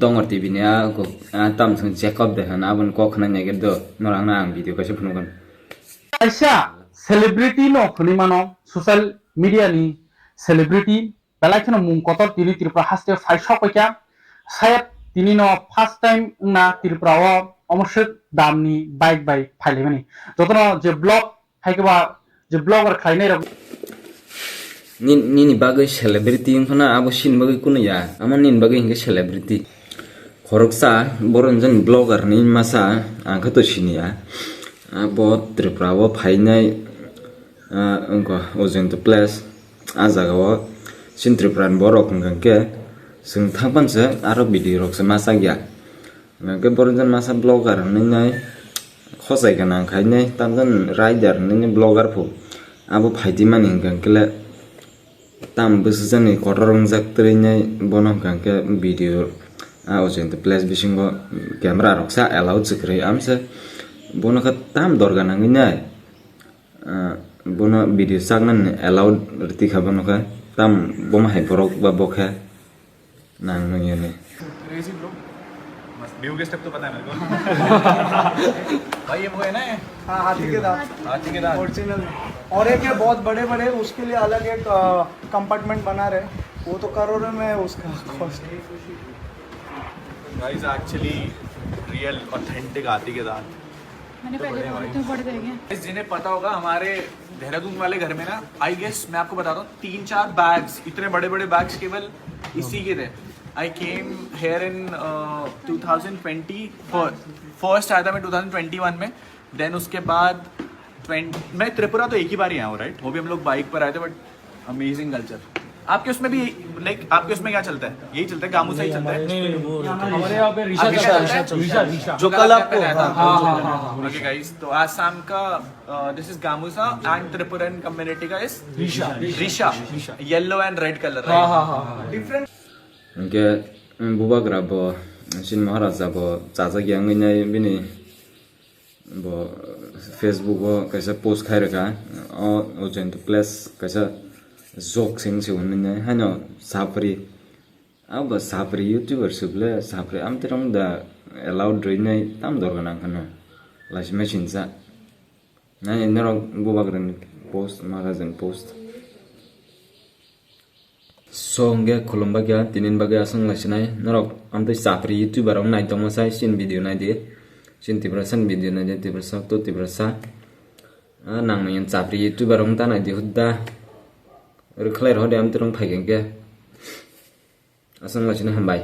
dongor TV nya ko tam sung check up de na bun ko khna nyage do norang na ang video kaise phunugan aisa celebrity no khuni mano social media ni celebrity belakhono mung kotor tini tripura haste faisha koya sayat tini no first time na tripura o অবশ্যই দামনি bike ফাইলে মানে যতন যে blog হাইকেবা যে blogger খাইনাই রকম ni bagai celebrity khona abo sin bagai kuno ya amon nin bagai hinge celebrity khoroksa boronjon blogger ni masa angka to sini ya abo tripura o phainai angko ozen to place azaga o sin tripuran borok ngke sing thangpan se aro video rok se masa ya ngke boronjon masa blogger ni khosai kana khainai tamjan rider ni blogger phu abo phaidi mani ngkele tam busjani kotorong jaktrinai bonam kangke video ojen to place bisingo camera roksa allow chikri amse bono kha tam dorgana nginai bono video sagnan allow rti khabano kha tam boma hai borok ba bokha nang ngene crazy bro मस्त view के step तो पता है मेरे को भाई ये वो है ना हाँ हाथी के दांत ओरिजिनल और एक है बहुत बड़े बड़े उसके लिए अलग एक कंपार्टमेंट बना रहे वो तो करोड़ों में उसका cost guys actually real authentic हाथी के दांत मैंने पहले बड़े देखे हैं जिन्हें पता होगा हमारे देहरादून वाले घर में ना आई गेस मैं आपको बताता हूँ 3-4 बैग्स इतने बड़े बड़े बैग्स केवल इसी के थे I came here in 2020 first आया था मैं 2021 में देन उसके बाद मैं त्रिपुरा तो एक ही बार ही आया हूँ राइट वो भी हम लोग बाइक पर आए थे बट अमेजिंग कल्चर आपके उसमें भी लाइक आपके उसमें क्या चलता है यही चलता है गामू से ही चलता है हमारे यहाँ पे ऋषा जो कल आपको ओके गाइस तो आसाम का this is gamusa and Tripuran community का is risa yellow and red colour different Nke bubagra bo sin maharaja bo chaja gyang ngai bini bo Facebook bo kaisa post khai raka ojen to place kaisa jok sing se unne hano sapri aba sapri youtuber suble sapri amterong da allowed drinai tam dorgana khano las machine sa nai nerok bubagra post maharajan post songe kolomba kya tinin baga asang lasinai narok amtai sapri youtuber ong nai tomo sai sin video nai de sin tibrasan video nai de tibrasa to tibrasa nang nang sapri youtuber ong ta nai de hudda rkhlai ro de am terong phaigen ke asang lasinai hambai